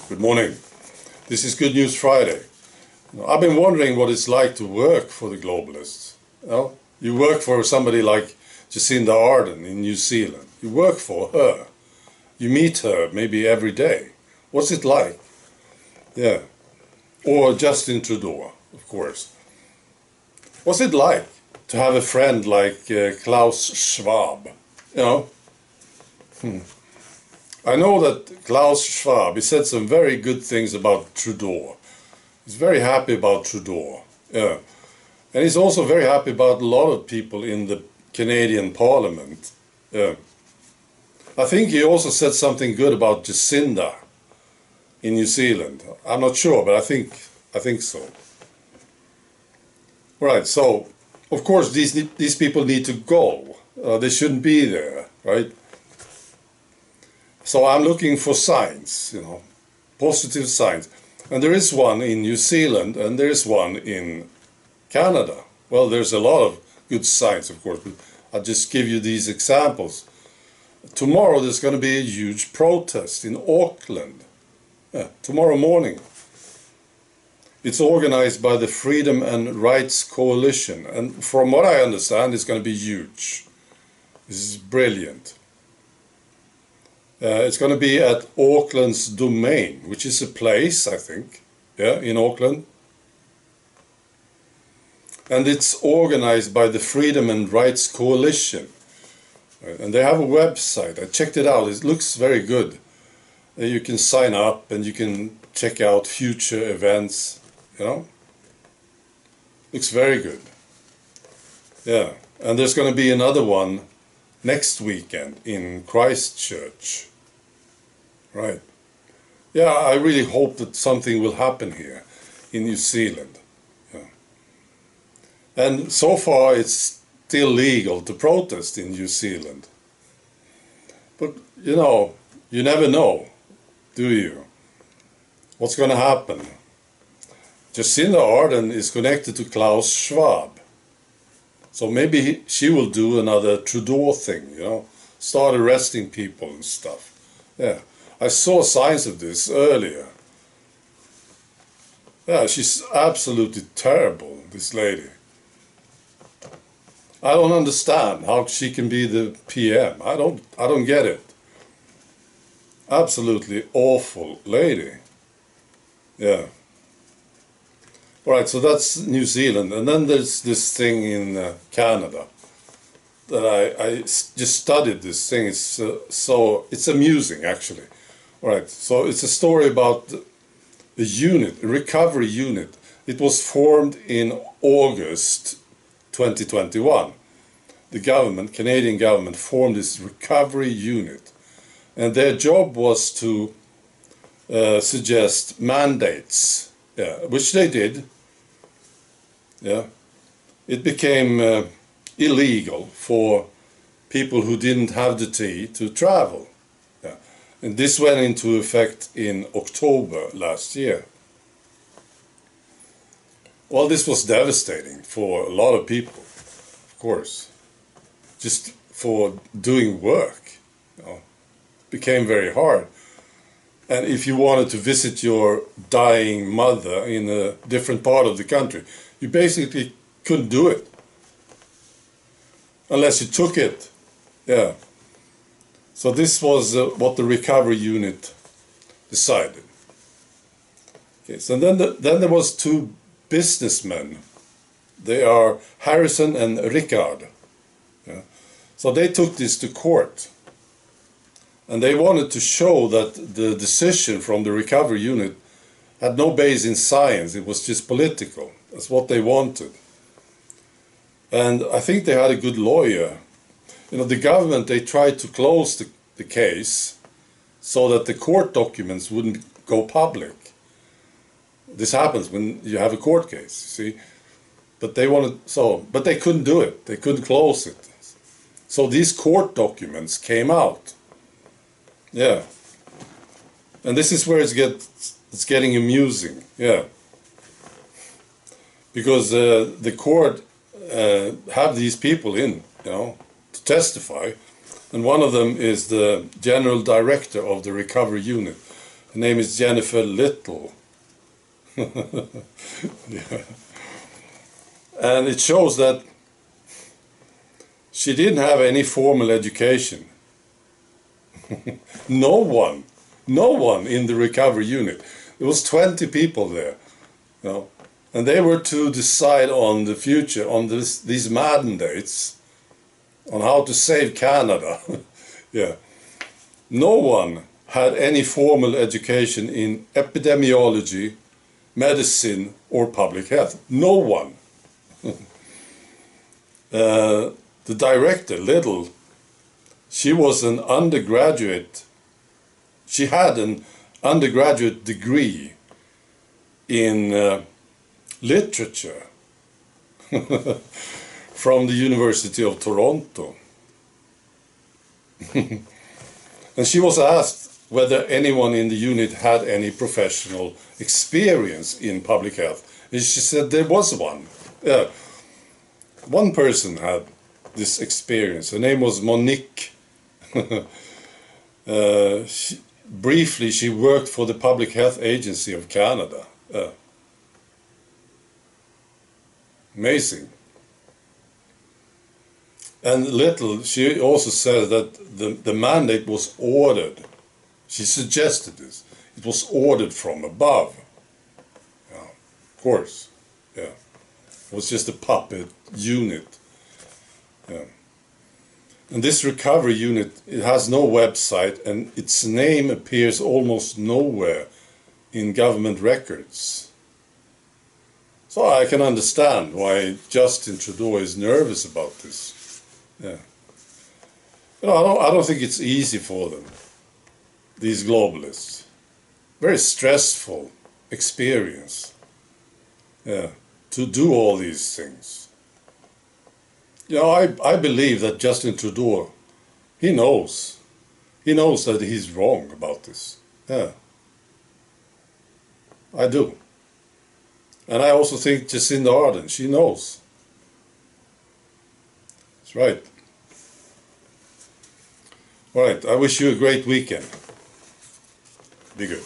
Good morning. This is Good News Friday. I've been wondering what it's like to work for the globalists. You work for somebody like Jacinda Ardern in New Zealand. You work for her. You meet her maybe every day. What's it like? Yeah. Or Justin Trudeau, of course. What's it like to have a friend like Klaus Schwab? I know that Klaus Schwab, he said some very good things about Trudeau. He's very happy about Trudeau. Yeah. And he's also very happy about a lot of people in the Canadian Parliament. Yeah. I think he also said something good about Jacinda in New Zealand. I'm not sure, but I think so. Right, so of course these people need to go. They shouldn't be there, right? So I'm looking for signs, positive signs. And there is one in New Zealand and there is one in Canada. Well, there's a lot of good signs, of course, but I'll just give you these examples. Tomorrow there's going to be a huge protest in Auckland. Yeah, tomorrow morning. It's organized by the Freedom and Rights Coalition. And from what I understand, it's going to be huge. This is brilliant. It's going to be at Auckland's Domain, which is a place, I think, in Auckland. And it's organized by the Freedom and Rights Coalition. And they have a website. I checked it out. It looks very good. You can sign up and you can check out future events, Looks very good. Yeah. And there's going to be another one next weekend in Christchurch. Right. Yeah, I really hope that something will happen here in New Zealand. Yeah. And so far it's still legal to protest in New Zealand. But, you never know, do you? What's going to happen? Jacinda Ardern is connected to Klaus Schwab. So maybe she will do another Trudeau thing, start arresting people and stuff. Yeah, I saw signs of this earlier. Yeah, she's absolutely terrible, this lady. I don't understand how she can be the PM. I don't get it. Absolutely awful lady. Yeah. Alright, so that's New Zealand. And then there's this thing in Canada that I just studied this thing. It's amusing, actually. Alright, so it's a story about a unit, a recovery unit. It was formed in August 2021. The Canadian government formed this recovery unit. And their job was to suggest mandates, which they did. Yeah, it became illegal for people who didn't have the tea to travel. Yeah. And this went into effect in October last year. Well, this was devastating for a lot of people, of course, just for doing work. It became very hard. And if you wanted to visit your dying mother in a different part of the country, you basically couldn't do it. Unless you took it. Yeah. So this was what the recovery unit decided. Okay, so then there was two businessmen. They are Harrison and Rickard. Yeah. So they took this to court. And they wanted to show that the decision from the recovery unit had no base in science, it was just political. That's what they wanted. And I think they had a good lawyer. The government, they tried to close the case so that the court documents wouldn't go public. This happens when you have a court case, you see. But but they couldn't do it. They couldn't close it. So these court documents came out. Yeah. And this is where it's getting amusing. Yeah. Because the court have these people in, to testify. And one of them is the general director of the recovery unit, Her name is Jennifer Little. Yeah. And it shows that she didn't have any formal education. No one in the recovery unit. There was 20 people there, you know, and they were to decide on the future, on these mandates, on how to save Canada. Yeah. No one had any formal education in epidemiology, medicine, or public health. No one. The director, Little, she was an undergraduate. She had an undergraduate degree in literature from the University of Toronto. And she was asked whether anyone in the unit had any professional experience in public health. And she said there was one. Yeah. One person had this experience. Her name was Monique. Briefly, she worked for the Public Health Agency of Canada. Amazing. And Little, she also said that the mandate was ordered. She suggested this. It was ordered from above. Yeah, of course. Yeah. It was just a puppet unit. Yeah. And this recovery unit, it has no website, and its name appears almost nowhere in government records. So I can understand why Justin Trudeau is nervous about this. Yeah. You know, I don't think it's easy for them, these globalists. Very stressful experience. Yeah. To do all these things. You know, I believe that Justin Trudeau, he knows. He knows that he's wrong about this. Yeah. I do. And I also think Jacinda Ardern, she knows. That's right. All right, I wish you a great weekend. Be good.